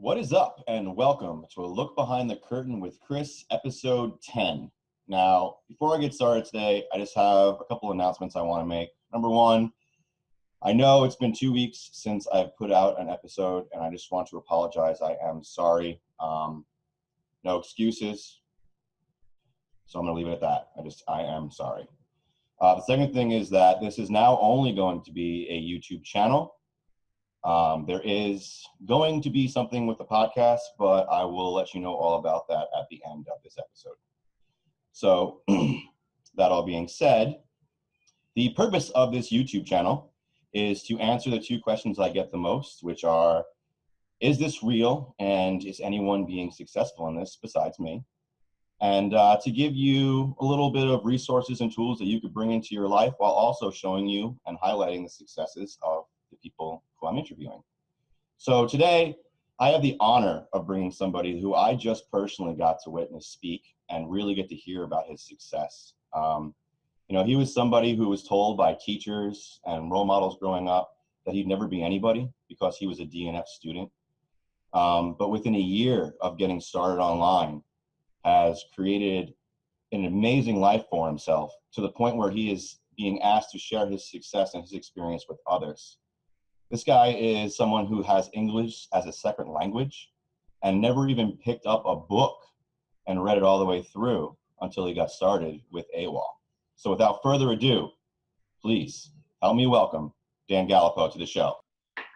What is up, and welcome to a look behind the curtain with Chris, episode 10. Now, before I get started today, I just have a couple announcements I want to make. Number one, I know it's been 2 weeks since I've put out an episode, and I just want to apologize. I am sorry. No excuses. So I'm going to leave it at that. I am sorry. The second thing is that this is now only going to be a YouTube channel. There is going to be something with the podcast, but I will let you know all about that at the end of this episode. So that all being said, the purpose of this YouTube channel is to answer the two questions I get the most, which are, is this real? And is anyone being successful in this besides me? And to give you a little bit of resources and tools that you could bring into your life while also showing you and highlighting the successes of the people who I'm interviewing. So today, I have the honor of bringing somebody who I just personally got to witness speak and really get to hear about his success. He was somebody who was told by teachers and role models growing up that he'd never be anybody because he was a DNF student. But within a year of getting started online, has created an amazing life for himself to the point where he is being asked to share his success and his experience with others. This guy is someone who has English as a second language and never even picked up a book and read it all the way through until he got started with AWOL. So without further ado, please help me welcome Dan Galipeau to the show.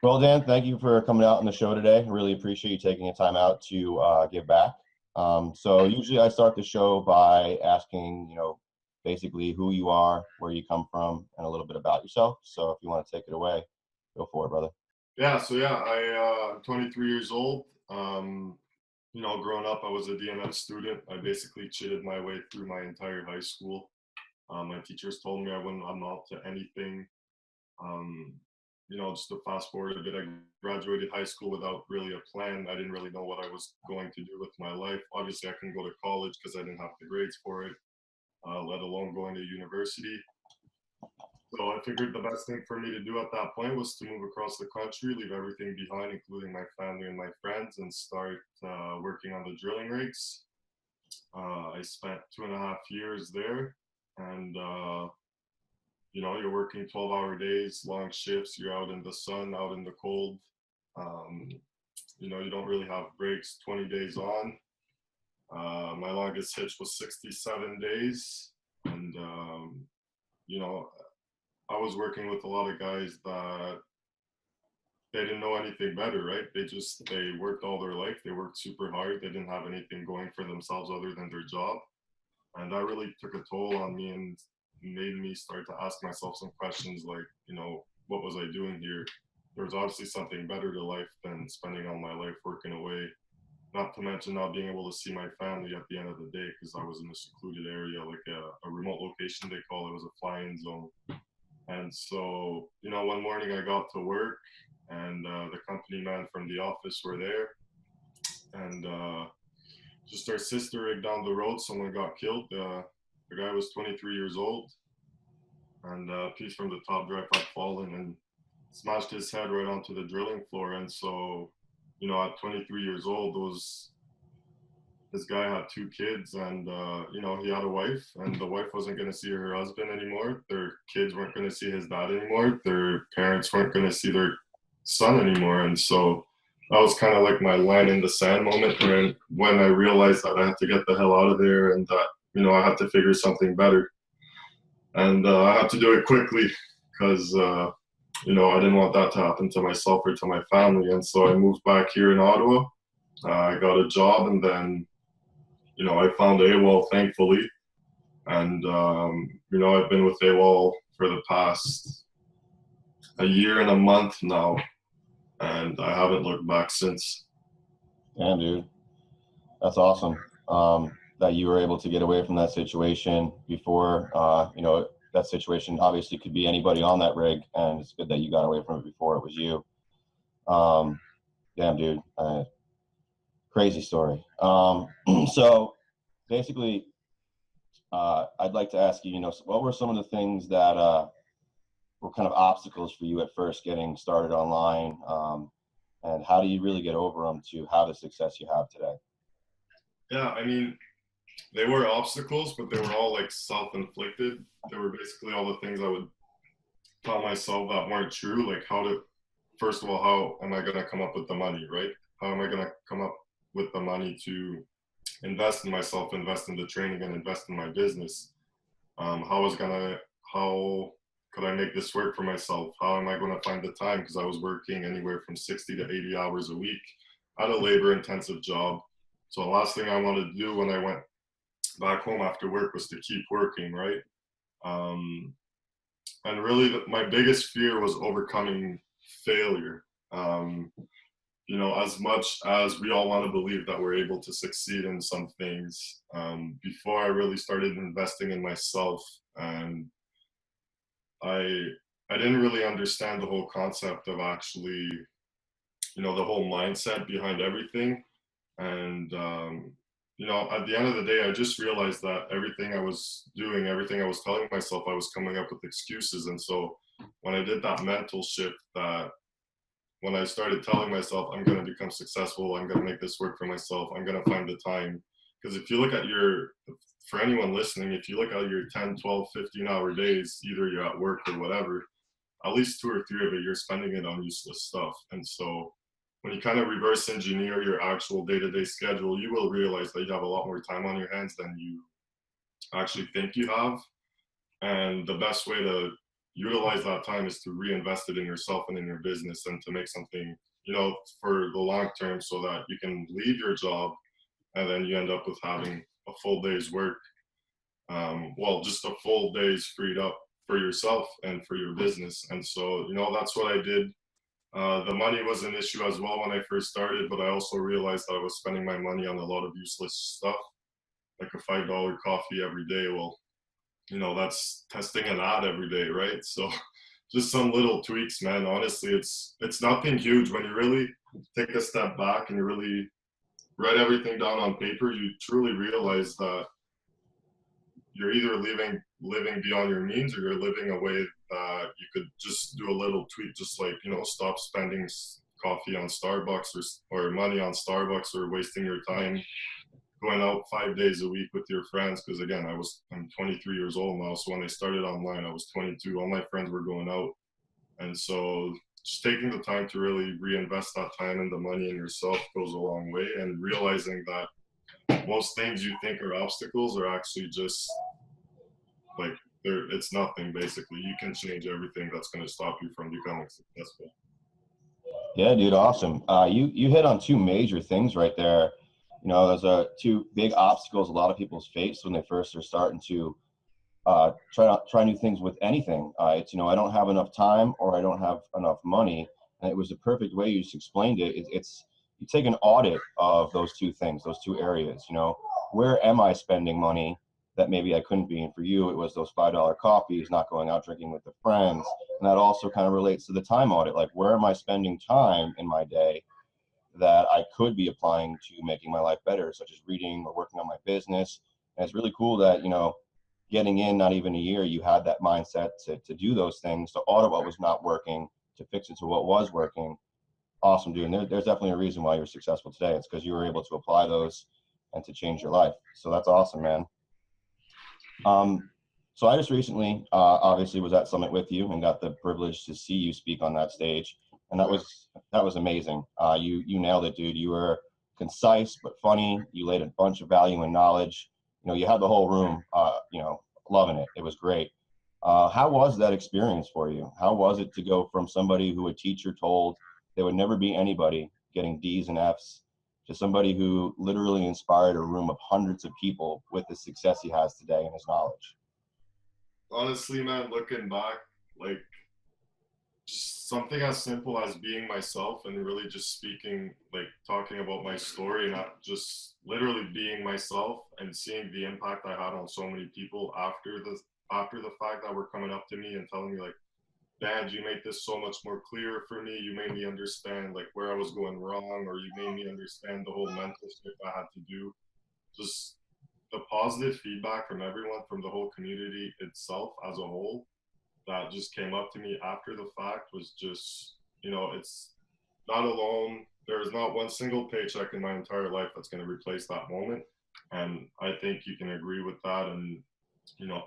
Well, Dan, thank you for coming out on the show today. I really appreciate you taking the time out to give back. So usually I start the show by asking, basically who you are, where you come from, and a little bit about yourself. So if you want to take it away, go for it, brother. I'm 23 years old. Growing up, I was a DNF student. I basically cheated my way through my entire high school. My teachers told me I wouldn't amount to anything. Just to fast forward a bit, I graduated high school without really a plan. I didn't really know what I was going to do with my life. Obviously, I couldn't go to college because I didn't have the grades for it, let alone going to university. So I figured the best thing for me to do at that point was to move across the country, leave everything behind, including my family and my friends, and start working on the drilling rigs. I spent 2.5 years there, and you're working 12-hour days, long shifts. You're out in the sun, out in the cold. You don't really have breaks. 20 days on. My longest hitch was 67 days, and I was working with a lot of guys that they didn't know anything better, right? They worked all their life. They worked super hard. They didn't have anything going for themselves other than their job. And that really took a toll on me and made me start to ask myself some questions like, what was I doing here? There was obviously something better to life than spending all my life working away. Not to mention not being able to see my family at the end of the day because I was in a secluded area, like a remote location they call it. It was a fly-in zone. And so, one morning I got to work and the company man from the office were there. And just our sister rig down the road, someone got killed. The guy was 23 years old, and a piece from the top drive had fallen and smashed his head right onto the drilling floor. And so, at 23 years old, this guy had 2 kids, and he had a wife, and the wife wasn't going to see her husband anymore. Their kids weren't going to see his dad anymore. Their parents weren't going to see their son anymore. And so that was kind of like my line in the sand moment when I realized that I had to get the hell out of there and that, I had to figure something better. And I had to do it quickly because, I didn't want that to happen to myself or to my family. And so I moved back here in Ottawa. I got a job, and then, I found AWOL, thankfully. And, I've been with AWOL for the past a year and a month now, and I haven't looked back since. Damn, dude. That's awesome. That you were able to get away from that situation before, that situation obviously could be anybody on that rig, and it's good that you got away from it before it was you. Damn, dude. Crazy story. So basically, I'd like to ask you, what were some of the things that were kind of obstacles for you at first getting started online? and how do you really get over them to have the success you have today? Yeah, I mean, they were obstacles, but they were all like self-inflicted. They were basically all the things I would tell myself that weren't true. Like first of all, how am I going to come up with the money, right? How am I going to come up with the money to invest in myself, invest in the training, and invest in my business? How could I make this work for myself? How am I going to find the time? Because I was working anywhere from 60 to 80 hours a week at a labor intensive job. So the last thing I wanted to do when I went back home after work was to keep working, right? Um, and really, my biggest fear was overcoming failure. As much as we all want to believe that we're able to succeed in some things, before I really started investing in myself, and I I didn't really understand the whole concept of actually, the whole mindset behind everything. And at the end of the day, I just realized that everything I was doing, everything I was telling myself, I was coming up with excuses. And so when I did that mental shift, that when I started telling myself, I'm going to become successful, I'm going to make this work for myself, I'm going to find the time. Because if you look at for anyone listening, if you look at your 10, 12, 15-hour days, either you're at work or whatever, at least 2 or 3 of it, you're spending it on useless stuff. And so when you kind of reverse engineer your actual day-to-day schedule, you will realize that you have a lot more time on your hands than you actually think you have. And the best way to utilize that time is to reinvest it in yourself and in your business, and to make something, for the long term, so that you can leave your job and then you end up with having a full day's work. Just a full day's freed up for yourself and for your business. And so, that's what I did. The money was an issue as well when I first started, but I also realized that I was spending my money on a lot of useless stuff, like a $5 coffee every day. Well, that's testing an ad every day, right? So just some little tweaks, man. Honestly, it's nothing huge. When you really take a step back and you really write everything down on paper, you truly realize that you're either living beyond your means, or you're living a way that you could just do a little tweak, just like, stop spending coffee on Starbucks, or money on Starbucks, or wasting your time going out 5 days a week with your friends. Because again, I'm 23 years old now, so when I started online, I was 22. All my friends were going out. And so just taking the time to really reinvest that time and the money in yourself goes a long way, and realizing that most things you think are obstacles are actually just like, it's nothing. Basically, you can change everything that's going to stop you from becoming successful. Yeah, dude, awesome. You hit on two major things right there. Those two big obstacles a lot of people face when they first are starting to try new things with anything. It's, I don't have enough time, or I don't have enough money. And it was the perfect way you just explained it. It's you take an audit of those two things, those two areas. Where am I spending money that maybe I couldn't be? And for you, it was those $5 coffees, not going out drinking with the friends. And that also kind of relates to the time audit. Like, where am I spending time in my day that I could be applying to making my life better, such as reading or working on my business? And it's really cool that, getting in not even a year, you had that mindset to do those things, to audit what was not working, to fix it to what was working. Awesome, dude. And there's definitely a reason why you're successful today. It's because you were able to apply those and to change your life. So that's awesome, man. So I just recently, obviously, was at Summit with you and got the privilege to see you speak on that stage, and that was amazing. You nailed it, dude. You were concise but funny. You laid a bunch of value and knowledge. You had the whole room, loving it. It was great. How was that experience for you? How was it to go from somebody who a teacher told they would never be anybody, getting D's and F's, to somebody who literally inspired a room of hundreds of people with the success he has today and his knowledge? Honestly, man, looking back, like, just something as simple as being myself and really just speaking, like talking about my story, not just literally being myself, and seeing the impact I had on so many people after the fact, that were coming up to me and telling me like, Dad, you made this so much more clear for me. You made me understand like where I was going wrong, or you made me understand the whole mental shift I had to do. Just the positive feedback from everyone, from the whole community itself as a whole, that just came up to me after the fact was just, not alone. There is not one single paycheck in my entire life that's going to replace that moment. And I think you can agree with that. And, you know,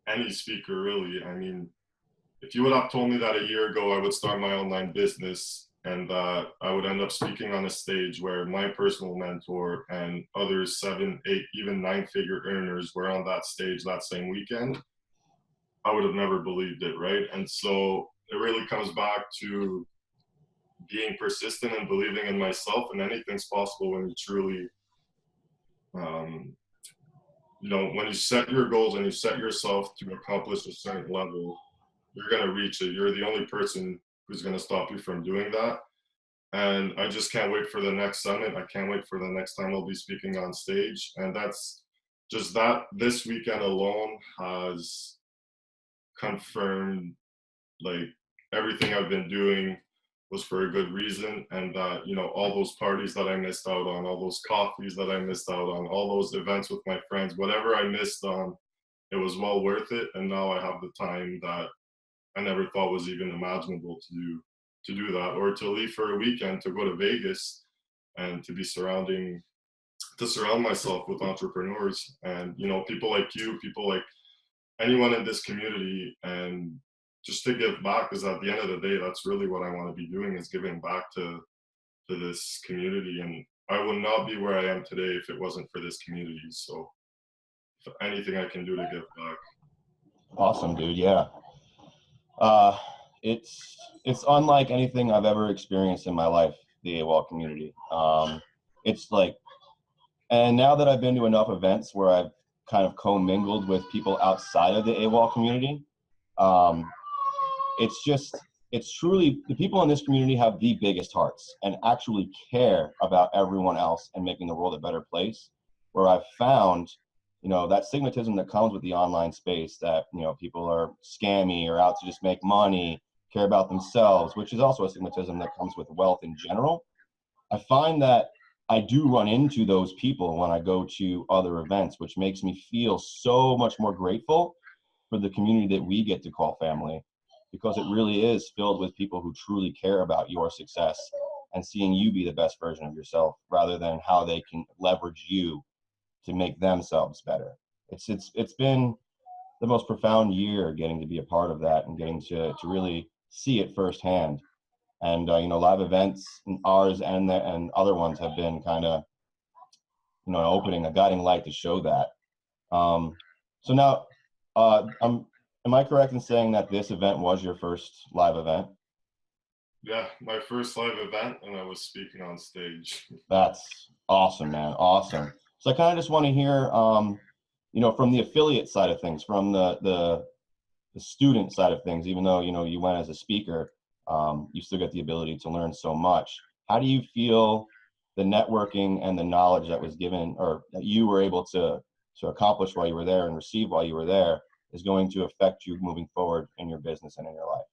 any speaker really, I mean, if you would have told me that a year ago I would start my online business and that I would end up speaking on a stage where my personal mentor and other 7, 8, even 9-figure earners were on that stage that same weekend, I would have never believed it, right? And so it really comes back to being persistent and believing in myself, and anything's possible when you truly, um, you know, when you set your goals and you set yourself to accomplish a certain level, you're going to reach it. You're the only person who's going to stop you from doing that. And I just can't wait for the next summit. I can't wait for the next time I'll be speaking on stage. And that's just that this weekend alone has confirmed like everything I've been doing was for a good reason. And that, you know, all those parties that I missed out on, all those coffees that I missed out on, all those events with my friends, whatever I missed on, it was well worth it. And now I have the time that I never thought was even imaginable to do that, or to leave for a weekend to go to Vegas and to surround myself with entrepreneurs and, you know, people like you, people like anyone in this community, and just to give back, because at the end of the day that's really what I want to be doing, is giving back to this community. And I would not be where I am today if it wasn't for this community. So if anything I can do to give back. Awesome, dude. Yeah. Uh, it's unlike anything I've ever experienced in my life, the AWOL community. It's like, and now that I've been to enough events where I've kind of commingled with people outside of the AWOL community, um, it's truly, the people in this community have the biggest hearts and actually care about everyone else and making the world a better place. Where I've found, you know, that stigmatism that comes with the online space, that, you know, people are scammy or out to just make money, care about themselves, which is also a stigmatism that comes with wealth in general. I find that I do run into those people when I go to other events, which makes me feel so much more grateful for the community that we get to call family, because it really is filled with people who truly care about your success and seeing you be the best version of yourself, rather than how they can leverage you to make themselves better. It's been the most profound year getting to be a part of that and getting to really see it firsthand. And you know, live events, ours and other ones, have been kind of, you know, an opening, a guiding light to show that. So now, am I correct in saying that this event was your first live event? Yeah, my first live event, and I was speaking on stage. That's awesome, man. Awesome. So I kind of just want to hear, you know, from the affiliate side of things, from the student side of things, even though, you know, you went as a speaker, you still get the ability to learn so much. How do you feel the networking and the knowledge that was given, or that you were able to accomplish while you were there and receive while you were there, is going to affect you moving forward in your business and in your life?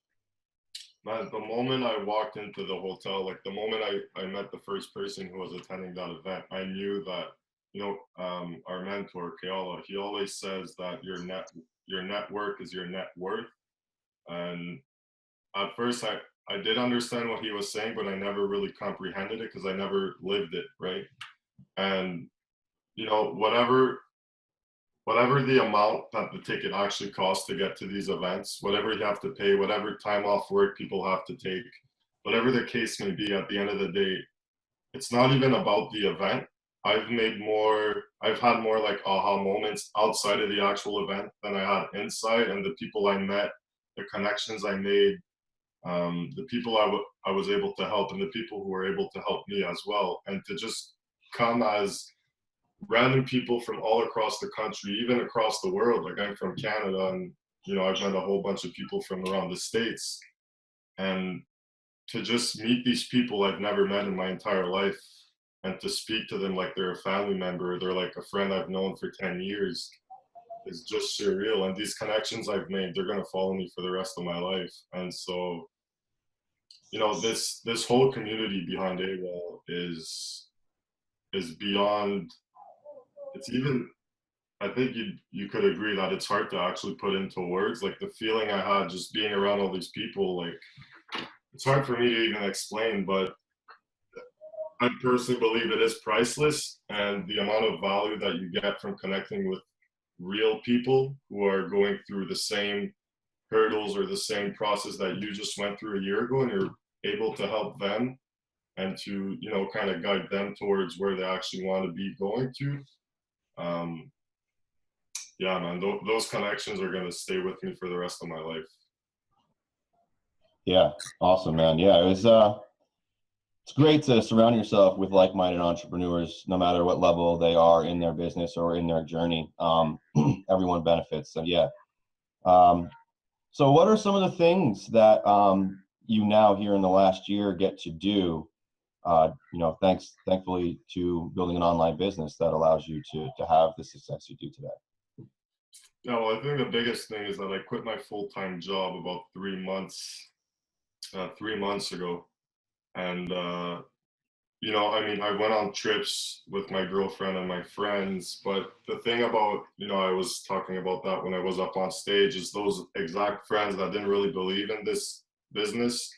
Man, the moment I walked into the hotel, like the moment I met the first person who was attending that event, I knew that, you know, our mentor, Keala, he always says that your network is your net worth. And at first I did understand what he was saying, but I never really comprehended it because I never lived it, right? And, you know, whatever the amount that the ticket actually costs to get to these events, whatever you have to pay, whatever time off work people have to take, whatever the case may be, at the end of the day, it's not even about the event. I've had more like aha moments outside of the actual event than I had inside, and the people I met, the connections I made, the people I was able to help, and the people who were able to help me as well. And to just come as random people from all across the country, even across the world. Like, I'm from Canada, and, you know, I've met a whole bunch of people from around the States. And to just meet these people I've never met in my entire life, and to speak to them like they're a family member, they're like a friend I've known for 10 years, is just surreal. And these connections I've made, they're going to follow me for the rest of my life. And so, you know, this whole community behind AWOL is beyond, it's even, I think you could agree that it's hard to actually put into words. Like, the feeling I had just being around all these people, like, it's hard for me to even explain. But I personally believe it is priceless, and the amount of value that you get from connecting with real people who are going through the same hurdles or the same process that you just went through a year ago, and you're able to help them and to, you know, kind of guide them towards where they actually want to be going to. Yeah, man, those connections are going to stay with me for the rest of my life. Yeah, awesome, man. Yeah, it's great to surround yourself with like-minded entrepreneurs, no matter what level they are in their business or in their journey. Everyone benefits. So yeah. So what are some of the things that you now here in the last year get to do? You know, thankfully to building an online business that allows you to have the success you do today. Yeah, well, I think the biggest thing is that I quit my full-time job about 3 months ago. And, you know, I mean, I went on trips with my girlfriend and my friends, but the thing about, you know, I was talking about that when I was up on stage, is those exact friends that didn't really believe in this business.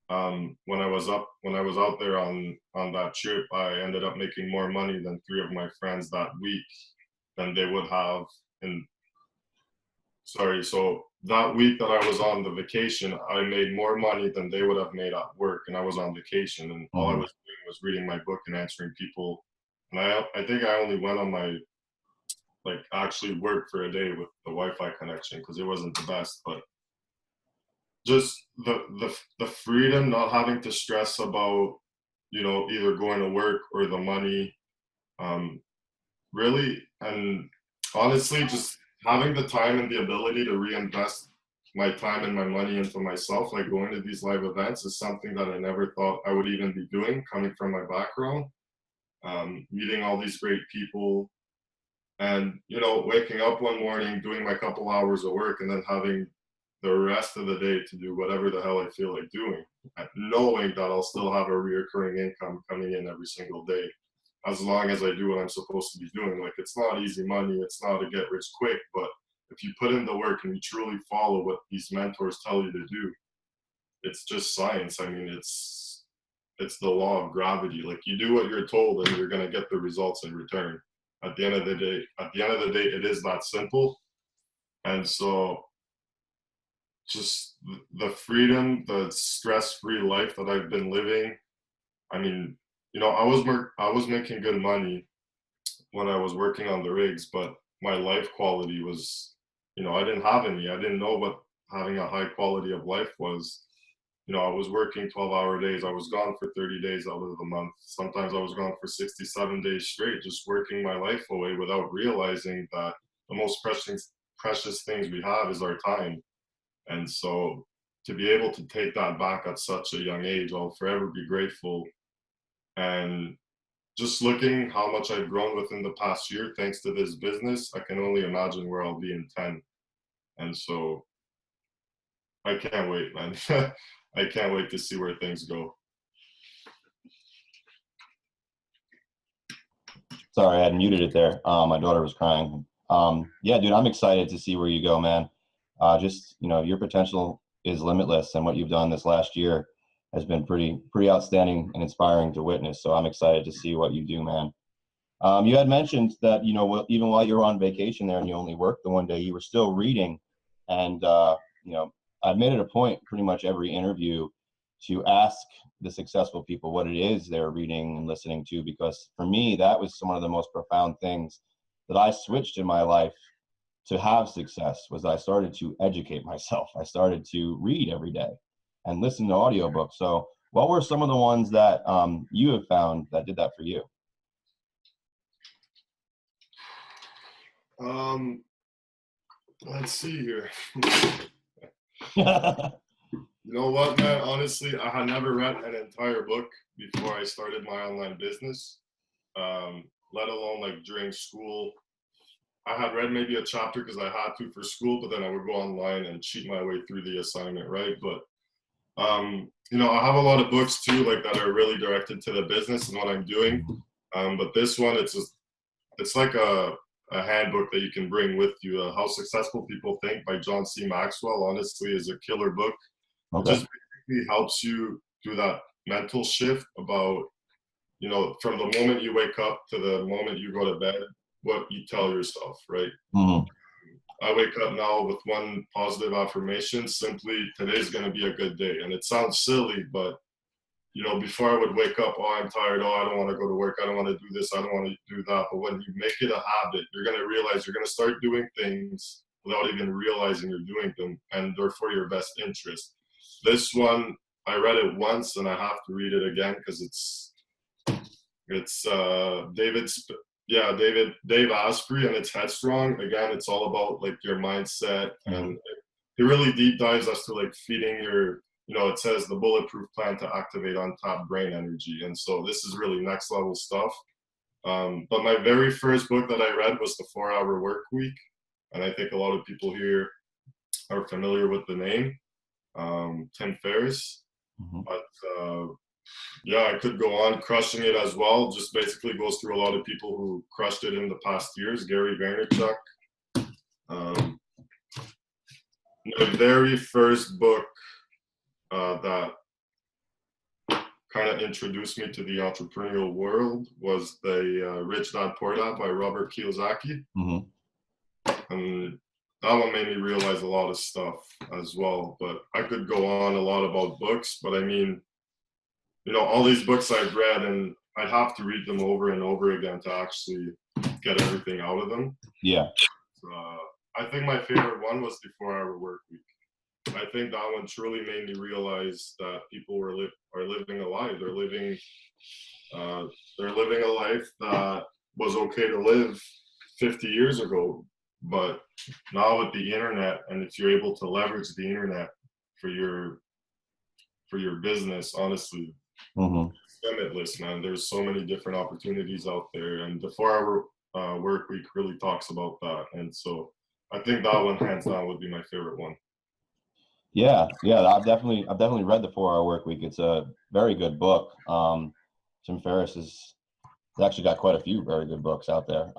When I was out there on that trip, I ended up making more money than three of my friends that week than they would have in, sorry, so that week that I was on the vacation, I made more money than they would have made at work, and I was on vacation, and all I was doing was reading my book and answering people. And I think I only went on my, like, actually worked for a day with the Wi-Fi connection because it wasn't the best, but just the freedom, not having to stress about, you know, either going to work or the money, really, and honestly, just having the time and the ability to reinvest my time and my money into myself, like going to these live events, is something that I never thought I would even be doing coming from my background. Meeting all these great people, and, you know, waking up one morning, doing my couple hours of work, and then having the rest of the day to do whatever the hell I feel like doing, knowing that I'll still have a reoccurring income coming in every single day, as long as I do what I'm supposed to be doing. Like, it's not easy money, it's not a get rich quick, but if you put in the work and you truly follow what these mentors tell you to do, it's just science. I mean, it's the law of gravity. Like, you do what you're told and you're going to get the results in return. At the end of the day, it is that simple. And so just the freedom, the stress-free life that I've been living. I mean, you know, I was making good money when I was working on the rigs, but my life quality was, you know, I didn't have any. I didn't know what having a high quality of life was. You know, I was working 12-hour days. I was gone for 30 days out of the month. Sometimes I was gone for 67 days straight, just working my life away without realizing that the most precious things we have is our time. And so to be able to take that back at such a young age, I'll forever be grateful. And just looking how much I've grown within the past year, thanks to this business, I can only imagine where I'll be in 10. And so I can't wait, man. I can't wait to see where things go. Sorry, I had muted it there. My daughter was crying. Yeah, dude, I'm excited to see where you go, man. Just, you know, your potential is limitless, and what you've done this last year has been pretty outstanding and inspiring to witness. So I'm excited to see what you do, man. You had mentioned that, you know, even while you were on vacation there and you only worked the one day, you were still reading. And, you know, I've made it a point pretty much every interview to ask the successful people what it is they're reading and listening to, because for me, that was one of the most profound things that I switched in my life to have success. Was I started to educate myself. I started to read every day and listen to audiobooks. So what were some of the ones that you have found that did that for you? Let's see here. You know what, man? Honestly, I had never read an entire book before I started my online business, let alone like during school. I had read maybe a chapter because I had to for school, but then I would go online and cheat my way through the assignment, right? But you know, I have a lot of books too, like that are really directed to the business and what I'm doing. But this one, it's like a handbook that you can bring with you. How Successful People Think by John C. Maxwell, honestly, is a killer book. Okay. It just basically helps you do that mental shift about you know, from the moment you wake up to the moment you go to bed, what you tell yourself, right? Mm-hmm. I wake up now with one positive affirmation, simply, today's going to be a good day. And it sounds silly, but, you know, before I would wake up, oh, I'm tired, oh, I don't want to go to work, I don't want to do this, I don't want to do that. But when you make it a habit, you're going to realize you're going to start doing things without even realizing you're doing them, and they're for your best interest. This one, I read it once and I have to read it again because it's Dave Asprey, and it's Headstrong. Again, it's all about like your mindset, and he really deep dives as to like feeding your, you know, it says the bulletproof plan to activate untapped brain energy. And so this is really next level stuff. But my very first book that I read was The 4-Hour Workweek. And I think a lot of people here are familiar with the name, Tim Ferris. Mm-hmm. But yeah, I could go on. Crushing It as well just basically goes through a lot of people who crushed it in the past years. Gary Vaynerchuk. The very first book that kind of introduced me to the entrepreneurial world was the Rich Dad Poor Dad by Robert Kiyosaki. Mm-hmm. And that one made me realize a lot of stuff as well. But I could go on a lot about books, but I mean, you know, all these books I've read, and I'd have to read them over and over again to actually get everything out of them. Yeah. I think my favorite one was The 4-Hour Workweek. I think that one truly made me realize that people are living a life. They're living a life that was okay to live 50 years ago. But now with the internet, and if you're able to leverage the internet for your business, honestly, it's limitless, man. There's so many different opportunities out there, and the 4-Hour Workweek really talks about that. And so I think that one hands down would be my favorite one. Yeah. I've definitely read the 4-Hour Workweek. It's a very good book. Tim Ferris has actually got quite a few very good books out there.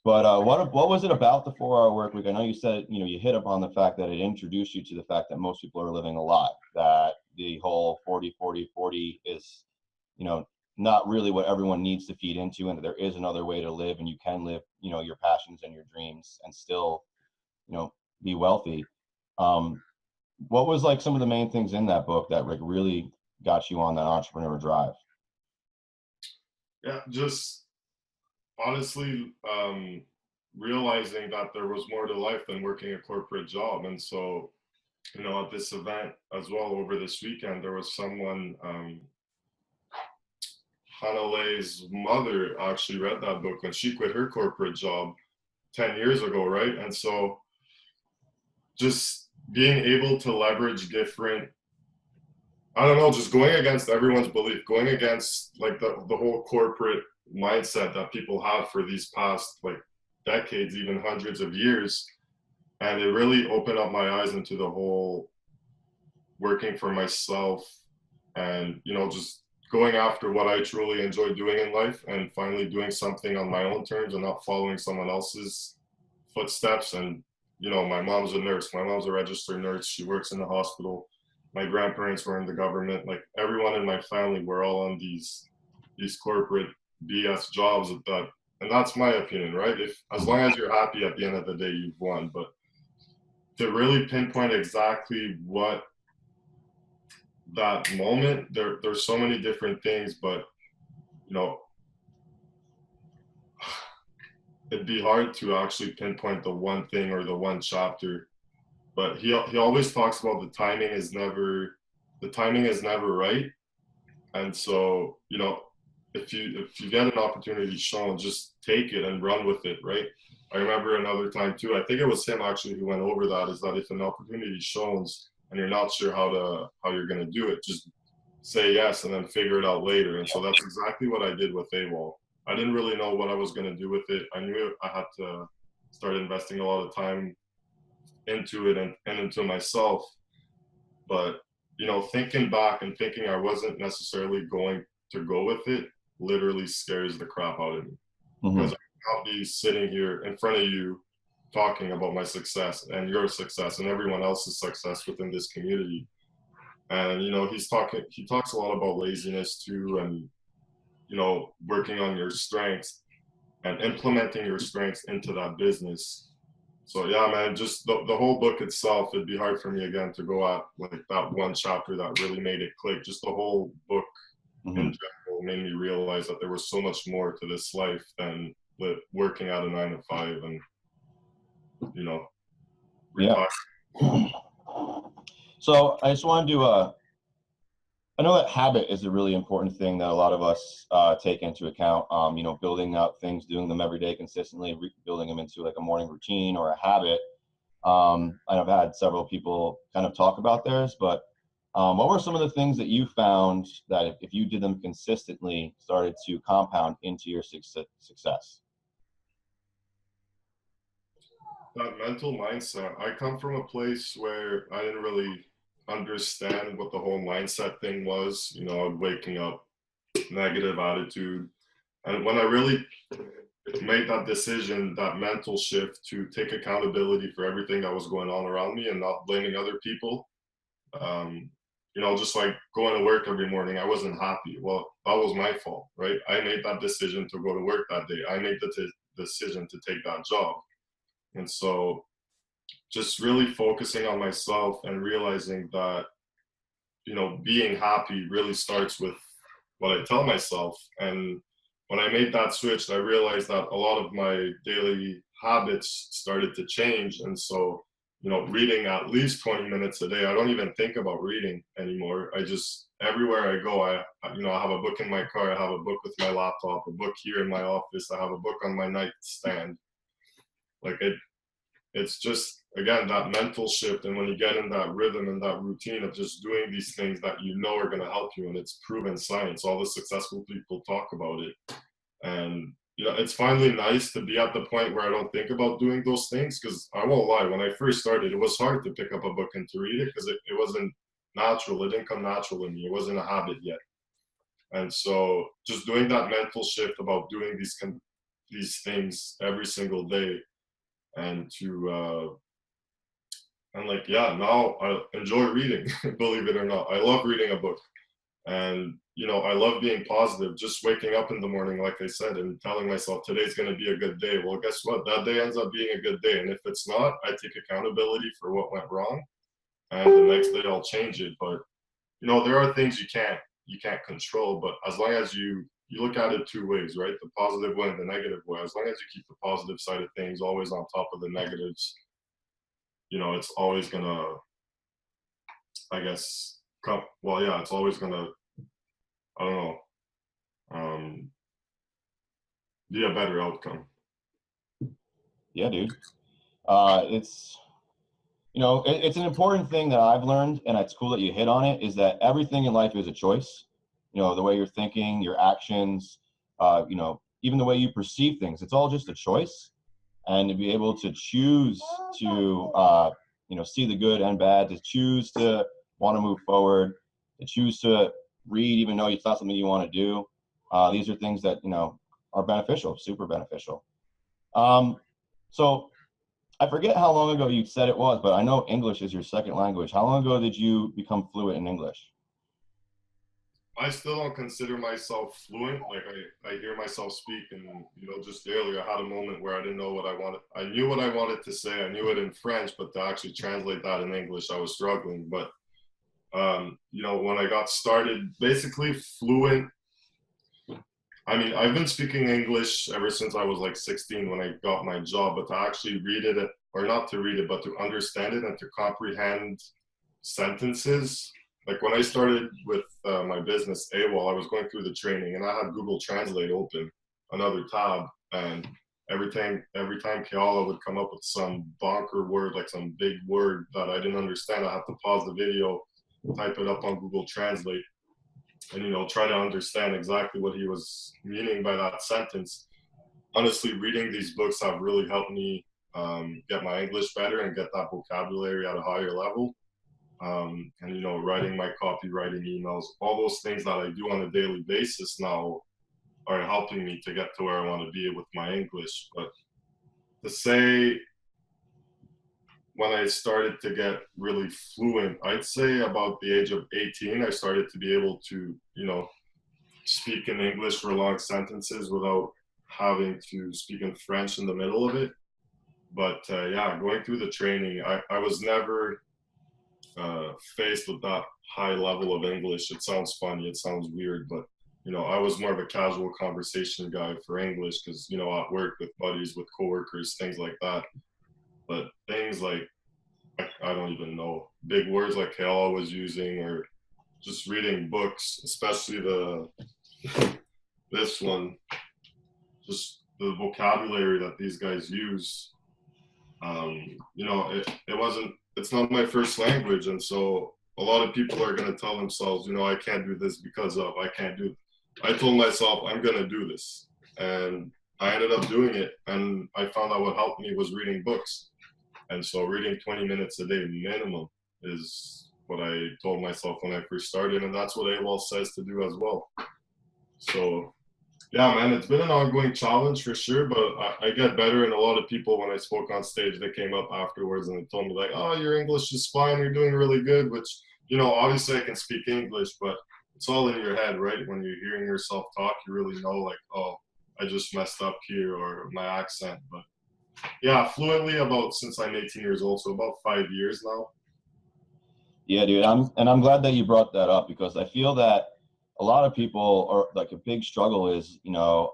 But what was it about the 4-Hour Workweek? I know you said, you know, you hit upon the fact that it introduced you to the fact that most people are living a lie, that the whole 40-40-40 is, you know, not really what everyone needs to feed into, and that there is another way to live, and you can live, you know, your passions and your dreams and still, you know, be wealthy. What was like some of the main things in that book that like really got you on that entrepreneur drive? Yeah, just honestly realizing that there was more to life than working a corporate job. And so, you know, at this event as well over this weekend, there was someone, Hanale's mother actually read that book when she quit her corporate job 10 years ago, right? And so just being able to leverage different, I don't know, just going against everyone's belief, going against like the whole corporate mindset that people have for these past like decades, even hundreds of years. And it really opened up my eyes into the whole working for myself and, you know, just going after what I truly enjoy doing in life and finally doing something on my own terms and not following someone else's footsteps. And, you know, my mom's a nurse. My mom's a registered nurse. She works in the hospital. My grandparents were in the government. Like everyone in my family were all on these corporate BS jobs that, and that's my opinion, right? If as long as you're happy at the end of the day, you've won. But to really pinpoint exactly what that moment, there's so many different things, but you know, it'd be hard to actually pinpoint the one thing or the one chapter. But he always talks about the timing is never right. And so, you know, if you get an opportunity shown, just take it and run with it, right? I remember another time too, I think it was him actually who went over that, is that if an opportunity shows and you're not sure how you're gonna do it, just say yes and then figure it out later. And so that's exactly what I did with AWOL. I didn't really know what I was gonna do with it. I knew I had to start investing a lot of time into it and into myself. But, you know, thinking back and thinking I wasn't necessarily going to go with it literally scares the crap out of me. Because I'll be sitting here in front of you talking about my success and your success and everyone else's success within this community. And, you know, he talks a lot about laziness too. And working on your strengths and implementing your strengths into that business. So yeah, man, just the whole book itself, it'd be hard for me again to go at like that one chapter that really made it click. Just the whole book in general made me realize that there was so much more to this life than working at a 9 to 5 and, retire. Yeah. So I just wanted to, I know that habit is a really important thing that a lot of us take into account. Building out things, doing them every day consistently, building them into like a morning routine or a habit. I've had several people kind of talk about theirs, but what were some of the things that you found that if you did them consistently started to compound into your success? That mental mindset. I come from a place where I didn't really understand what the whole mindset thing was. Waking up, negative attitude. And when I really made that decision, that mental shift to take accountability for everything that was going on around me and not blaming other people, just like going to work every morning, I wasn't happy. Well, that was my fault, right? I made that decision to go to work that day. I made the decision to take that job. And so just really focusing on myself and realizing that, being happy really starts with what I tell myself. And when I made that switch, I realized that a lot of my daily habits started to change. And so, reading at least 20 minutes a day, I don't even think about reading anymore. I just, everywhere I go, I have a book in my car, I have a book with my laptop, a book here in my office, I have a book on my nightstand. Like it's just, again, that mental shift. And when you get in that rhythm and that routine of just doing these things that are going to help you, and it's proven science, all the successful people talk about it. And it's finally nice to be at the point where I don't think about doing those things, because I won't lie, when I first started, it was hard to pick up a book and to read it because it wasn't natural. It didn't come natural in me. It wasn't a habit yet. And so just doing that mental shift about doing these things every single day, and now I enjoy reading. Believe it or not, I love reading a book. And I love being positive, just waking up in the morning, like I said, and telling myself today's going to be a good day. Well, guess what, that day ends up being a good day. And if it's not, I take accountability for what went wrong, and the next day I'll change it. But there are things you can't control, but as long as you look at it two ways, right? The positive way and the negative way. As long as you keep the positive side of things always on top of the negatives, it's always gonna, I guess, it's always gonna, I don't know, be a better outcome. Yeah, dude. It's an important thing that I've learned, and it's cool that you hit on it, is that everything in life is a choice. The way you're thinking, your actions, even the way you perceive things, it's all just a choice. And to be able to choose to, see the good and bad, to choose to want to move forward, to choose to read, even though it's not something you want to do. These are things that, are beneficial, super beneficial. So I forget how long ago you said it was, but I know English is your second language. How long ago did you become fluent in English? I still don't consider myself fluent. Like I hear myself speak, and just earlier I had a moment where I didn't know what I wanted. I knew what I wanted to say. I knew it in French, but to actually translate that in English, I was struggling. But when I got started, basically fluent. I mean, I've been speaking English ever since I was like 16 when I got my job, but to actually read it, or not to read it, but to understand it and to comprehend sentences. Like when I started with my business AWOL, I was going through the training and I had Google Translate open, another tab, and every time Kiala would come up with some bonker word, like some big word that I didn't understand, I had to pause the video, type it up on Google Translate, and try to understand exactly what he was meaning by that sentence. Honestly, reading these books have really helped me get my English better and get that vocabulary at a higher level. And writing my copy, writing emails, all those things that I do on a daily basis now are helping me to get to where I want to be with my English. But to say when I started to get really fluent, I'd say about the age of 18, I started to be able to, speak in English for long sentences without having to speak in French in the middle of it. But yeah, going through the training, I was never faced with that high level of English. It sounds funny, it sounds weird, but I was more of a casual conversation guy for English because, at work with buddies, with coworkers, things like that. But things like, I don't even know, big words like hell I was using, or just reading books, especially this one, just the vocabulary that these guys use. It's not my first language. And so a lot of people are going to tell themselves, I can't do this because of, I told myself, I'm going to do this. And I ended up doing it. And I found out what helped me was reading books. And so reading 20 minutes a day minimum is what I told myself when I first started. And that's what AWOL says to do as well. So yeah, man, it's been an ongoing challenge for sure, but I get better. And a lot of people, when I spoke on stage, they came up afterwards and they told me like, oh, your English is fine. You're doing really good, which, obviously I can speak English, but it's all in your head, right? When you're hearing yourself talk, you really know like, oh, I just messed up here, or my accent. But yeah, fluently since I'm 18 years old, so about 5 years now. Yeah, dude. I'm glad that you brought that up, because I feel that a lot of people are like, a big struggle is, oh,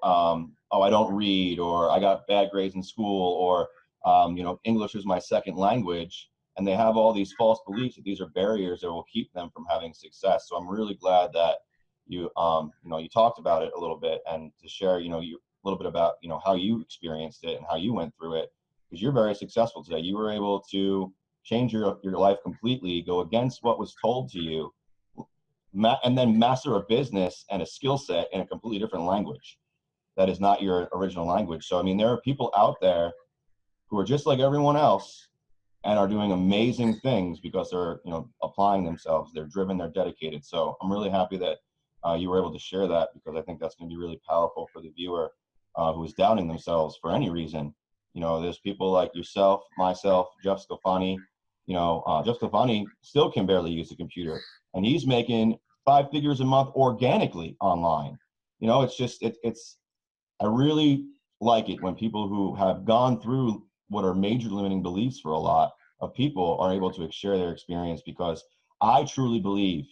I don't read, or I got bad grades in school, or, English is my second language. And they have all these false beliefs that these are barriers that will keep them from having success. So I'm really glad that you talked about it a little bit, and to share, a little bit about, how you experienced it and how you went through it, because you're very successful today. You were able to change your life completely, go against what was told to you, and then master a business and a skill set in a completely different language that is not your original language. So, I mean, there are people out there who are just like everyone else and are doing amazing things because they're, applying themselves. They're driven, they're dedicated. So I'm really happy that you were able to share that, because I think that's going to be really powerful for the viewer who is doubting themselves for any reason. There's people like yourself, myself, Jeff Scalfani. Jeff Scalfani still can barely use a computer, and he's making 5 figures a month organically online. It's just, I really like it when people who have gone through what are major limiting beliefs for a lot of people are able to share their experience, because I truly believe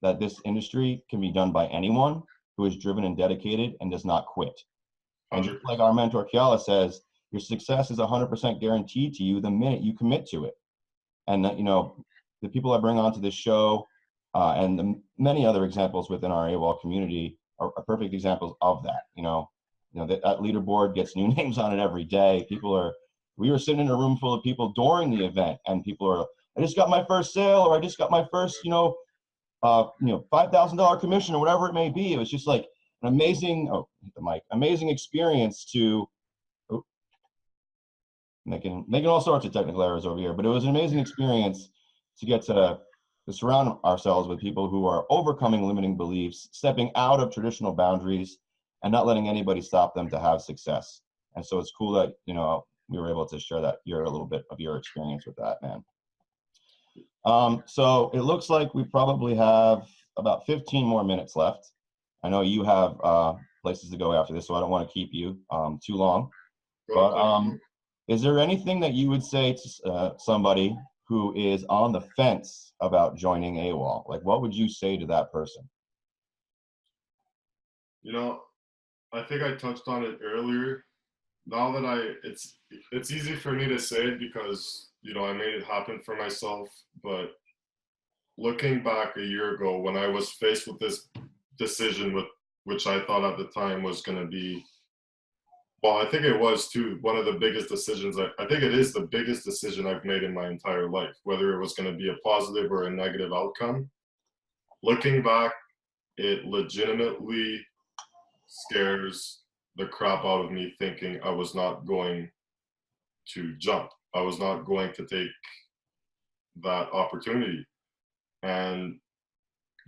that this industry can be done by anyone who is driven and dedicated and does not quit. And just like our mentor Kiala says, your success is 100% guaranteed to you the minute you commit to it. And the people I bring onto this show and the many other examples within our AWOL community are perfect examples of that. That leaderboard gets new names on it every day. We were sitting in a room full of people during the event, and people are, I just got my first sale, or I just got my first, $5,000 commission, or whatever it may be. It was just like an amazing, amazing experience to, making all sorts of technical errors over here, but it was an amazing experience to get to surround ourselves with people who are overcoming limiting beliefs, stepping out of traditional boundaries, and not letting anybody stop them to have success. And so it's cool that, we were able to share that, a little bit of your experience with that, man. So it looks like we probably have about 15 more minutes left. I know you have places to go after this, so I don't want to keep you too long. But is there anything that you would say to somebody who is on the fence about joining AWOL? Like, what would you say to that person? I think I touched on it earlier. Now that it's easy for me to say it because, I made it happen for myself. But looking back a year ago, when I was faced with this decision, which I thought at the time was going to be, well, I think it was too, one of the biggest decisions. I think it is the biggest decision I've made in my entire life, whether it was going to be a positive or a negative outcome. Looking back, it legitimately scares the crap out of me, thinking I was not going to jump. I was not going to take that opportunity. And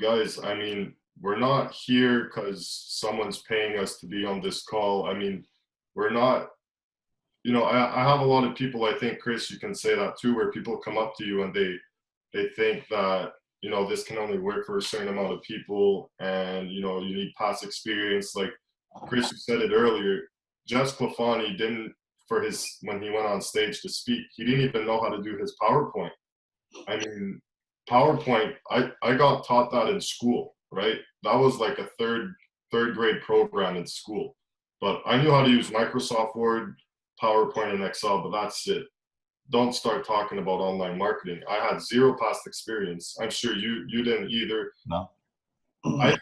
guys, I mean, we're not here because someone's paying us to be on this call. I mean, we're not, I have a lot of people, I think, Chris, you can say that too, where people come up to you and they think that, you know, this can only work for a certain amount of people, and, you know, you need past experience. Like Chris, you said it earlier, Jess Clefani didn't, when he went on stage to speak, he didn't even know how to do his PowerPoint. I mean, PowerPoint, I got taught that in school, right? That was like a third grade program in school. But I knew how to use Microsoft Word, PowerPoint, and Excel, but that's it. Don't start talking about online marketing. I had zero past experience. I'm sure you didn't either. No. I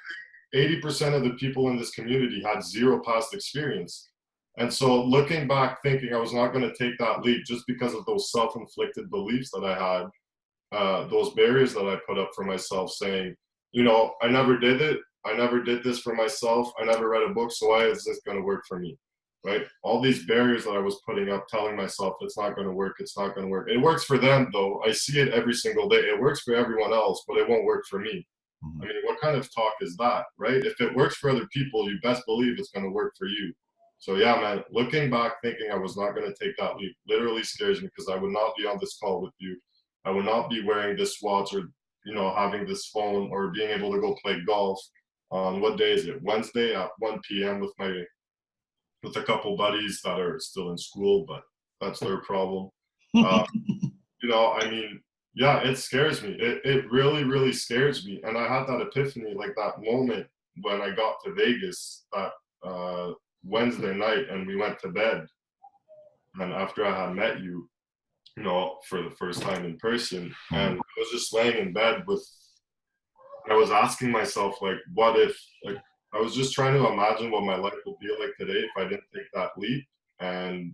think 80% of the people in this community had zero past experience. And so looking back, thinking I was not going to take that leap just because of those self-inflicted beliefs that I had, those barriers that I put up for myself, saying, you know, I never did it. I never did this for myself. I never read a book. So why is this going to work for me? Right? All these barriers that I was putting up, telling myself it's not going to work, it's not going to work. It works for them, though. I see it every single day. It works for everyone else, but it won't work for me. I mean, what kind of talk is that, right? If it works for other people, you best believe it's going to work for you. So yeah, man, looking back, thinking I was not going to take that leap literally scares me, because I would not be on this call with you. I would not be wearing this watch, or, you know, having this phone, or being able to go play golf on, what day is it? Wednesday at 1 p.m. with a couple buddies that are still in school, but that's their problem. You know, I mean, yeah, it scares me. It really, really scares me. And I had that epiphany, like that moment when I got to Vegas that Wednesday night, and we went to bed. And after I had met you, you know, for the first time in person, and I was just laying in bed I was asking myself, like, what if, like, I was just trying to imagine what my life would be like today if I didn't take that leap. And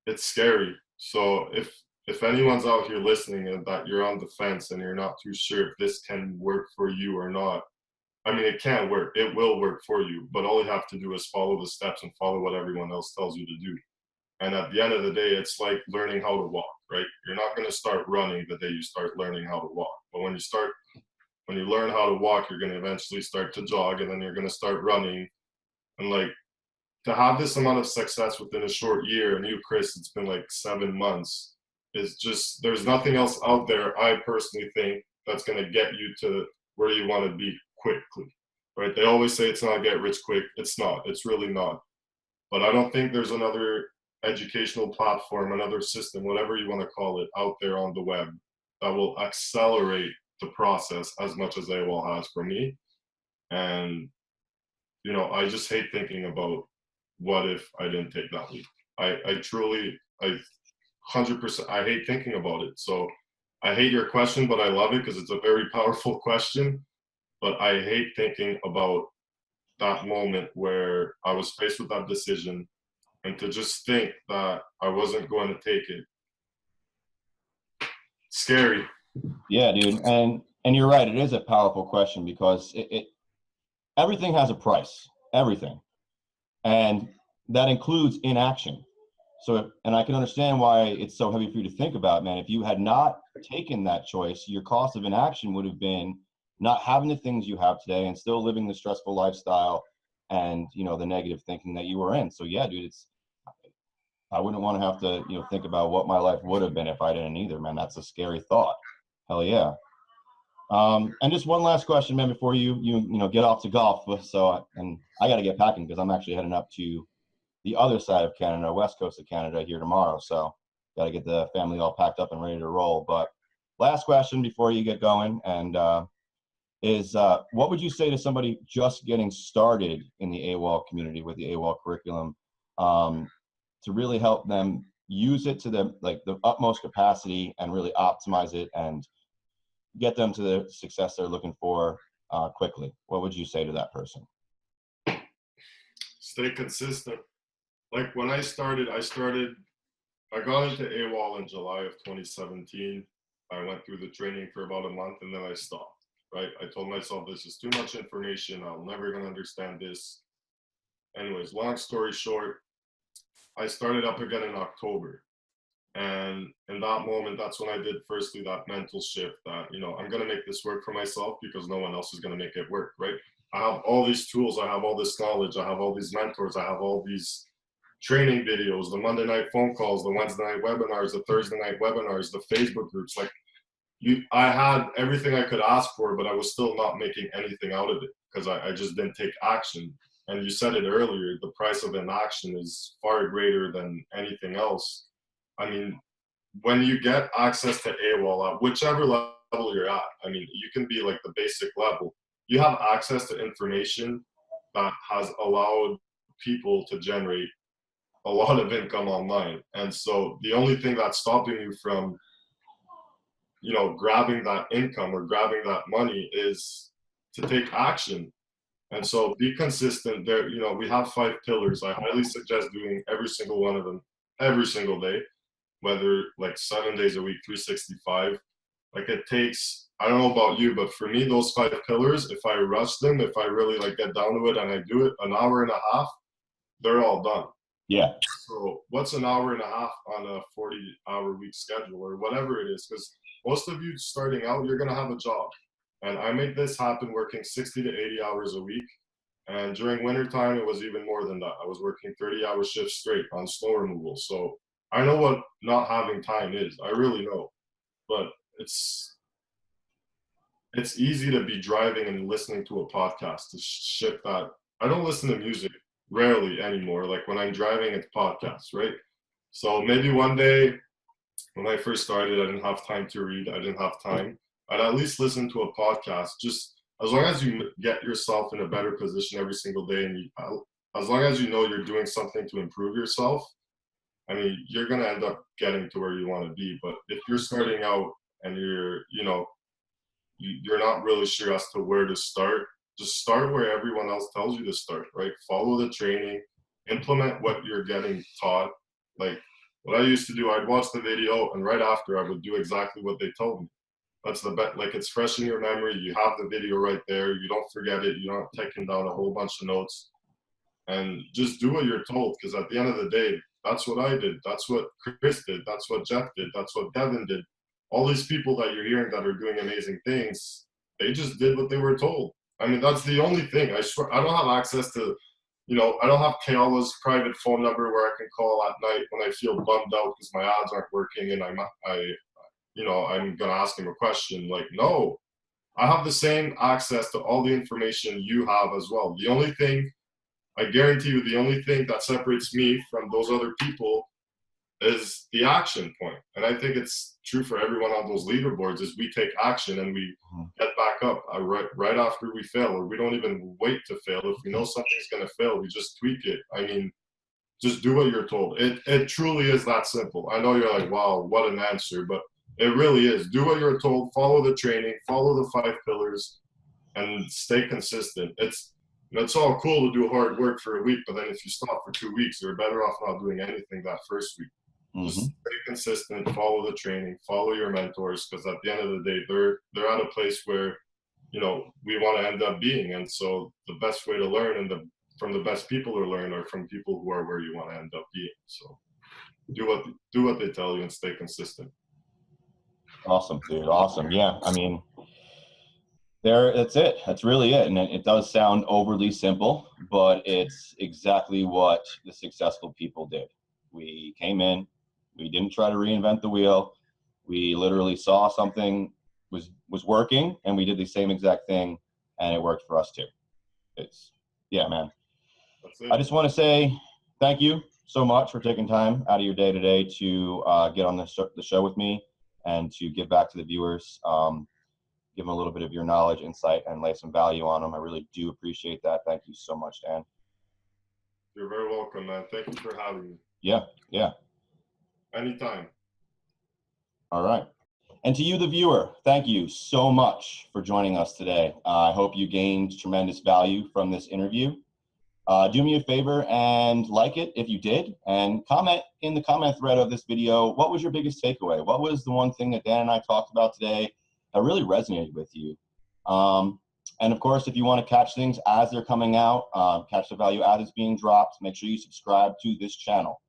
it's scary. So if anyone's out here listening and that you're on the fence and you're not too sure if this can work for you or not, I mean, it can work. It will work for you. But all you have to do is follow the steps and follow what everyone else tells you to do. And at the end of the day, it's like learning how to walk, right? You're not going to start running the day you start learning how to walk. But when you learn how to walk, you're going to eventually start to jog, and then you're going to start running. And like, to have this amount of success within a short year, and you, Chris, it's been like 7 months, is just, there's nothing else out there, I personally think, that's going to get you to where you want to be quickly, right? They always say it's not get rich quick. It's not. It's really not. But I don't think there's another educational platform, another system, whatever you want to call it, out there on the web that will accelerate the process as much as AWOL has for me. And, you know, I just hate thinking about what if I didn't take that leap. I truly, 100%, I hate thinking about it. So I hate your question, but I love it because it's a very powerful question. But I hate thinking about that moment where I was faced with that decision, and to just think that I wasn't going to take it. Scary. Yeah, dude. And you're right. It is a powerful question, because everything has a price, everything. And that includes inaction. So, and I can understand why it's so heavy for you to think about, man. If you had not taken that choice, your cost of inaction would have been not having the things you have today and still living the stressful lifestyle and, you know, the negative thinking that you were in. So yeah, dude, I wouldn't want to have to, you know, think about what my life would have been if I didn't either, man. That's a scary thought. Hell yeah. And just one last question, man, before you know, get off to golf. So, and I got to get packing because I'm actually heading up to the other side of Canada, west coast of Canada here tomorrow. So got to get the family all packed up and ready to roll. But last question before you get going, and is what would you say to somebody just getting started in the AWOL community with the AWOL curriculum, to really help them use it to the utmost capacity and really optimize it and get them to the success they're looking for quickly? What would you say to that person? Stay consistent. Like when I got into AWOL in July of 2017. I went through the training for about a month, and then I stopped, right? I told myself, this is too much information. I'm never going to understand this. Anyways, long story short, I started up again in October. And in that moment, that's when I did firstly that mental shift that, you know, I'm going to make this work for myself because no one else is going to make it work, right? I have all these tools. I have all this knowledge. I have all these mentors. I have all these training videos, the Monday night phone calls, the Wednesday night webinars, the Thursday night webinars, the Facebook groups. Like, I had everything I could ask for, but I was still not making anything out of it because I just didn't take action. And you said it earlier, the price of inaction is far greater than anything else. I mean, when you get access to AWOL at whichever level you're at, I mean, you can be like the basic level. You have access to information that has allowed people to generate a lot of income online. And so the only thing that's stopping you from, you know, grabbing that income or grabbing that money is to take action. And so be consistent there. You know, we have 5 pillars. I highly suggest doing every single one of them every single day, whether like 7 days a week, 365. Like it takes, I don't know about you, but for me, those 5 pillars, if I rush them, if I really like get down to it and I do it an hour and a half, they're all done. Yeah. So what's an hour and a half on a 40-hour week schedule or whatever it is? Because most of you starting out, you're going to have a job. And I made this happen working 60 to 80 hours a week. And during wintertime, it was even more than that. I was working 30-hour shifts straight on snow removal. So I know what not having time is. I really know. But it's easy to be driving and listening to a podcast to ship that. I don't listen to music rarely anymore. Like when I'm driving, it's podcasts, right? So maybe one day when I first started, I didn't have time to read. I didn't have time. I'd at least listen to a podcast. Just as long as you get yourself in a better position every single day, and as long as you know you're doing something to improve yourself, I mean, you're going to end up getting to where you want to be. But if you're starting out and you're not really sure as to where to start, just start where everyone else tells you to start, right? Follow the training, implement what you're getting taught. Like what I used to do, I'd watch the video and right after I would do exactly what they told me. That's the best. Like it's fresh in your memory. You have the video right there. You don't forget it. You're not taking down a whole bunch of notes, and just do what you're told. Because at the end of the day, that's what I did. That's what Chris did. That's what Jeff did. That's what Devin did. All these people that you're hearing that are doing amazing things, they just did what they were told. I mean, that's the only thing. I swear, I don't have access to, I don't have Kayola's private phone number where I can call at night when I feel bummed out because my ads aren't working and I'm gonna ask him a question. Like, no, I have the same access to all the information you have as well. The only thing, I guarantee you, the only thing that separates me from those other people is the action point. And I think it's true for everyone on those leaderboards is we take action and we get back up right after we fail, or we don't even wait to fail. If we know something's going to fail, we just tweak it. I mean, just do what you're told. It truly is that simple. I know you're like, wow, what an answer, but it really is. Do what you're told, follow the training, follow the 5 pillars, and stay consistent. It's all cool to do hard work for a week, but then if you stop for 2 weeks, you're better off not doing anything that first week. Just stay consistent, follow the training, follow your mentors, because at the end of the day, they're at a place where, we want to end up being. And so the best way to learn and from the best people to learn are from people who are where you want to end up being. So do what they tell you and stay consistent. Awesome, dude. Awesome. Yeah. I mean, that's it. That's really it. And it does sound overly simple, but it's exactly what the successful people did. We came in, we didn't try to reinvent the wheel. We literally saw something was working and we did the same exact thing and it worked for us too. Yeah, man. I just want to say thank you so much for taking time out of your day today to get on the show with me and to give back to the viewers. Give them a little bit of your knowledge, insight, and lay some value on them. I really do appreciate that. Thank you so much, Dan. You're very welcome, man. Thank you for having me. Yeah. Anytime. All right. And to you, the viewer, thank you so much for joining us today. I hope you gained tremendous value from this interview. Do me a favor and like it if you did, and comment in the comment thread of this video, what was your biggest takeaway? What was the one thing that Dan and I talked about today that really resonated with you? And of course, if you want to catch things as they're coming out, catch the value as it's being dropped, make sure you subscribe to this channel.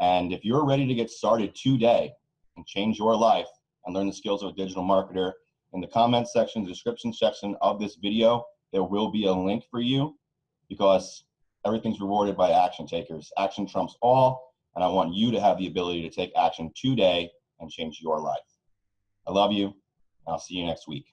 And if you're ready to get started today and change your life and learn the skills of a digital marketer, in the comment section, the description section of this video, there will be a link for you, because everything's rewarded by action takers. Action trumps all, and I want you to have the ability to take action today and change your life. I love you. I'll see you next week.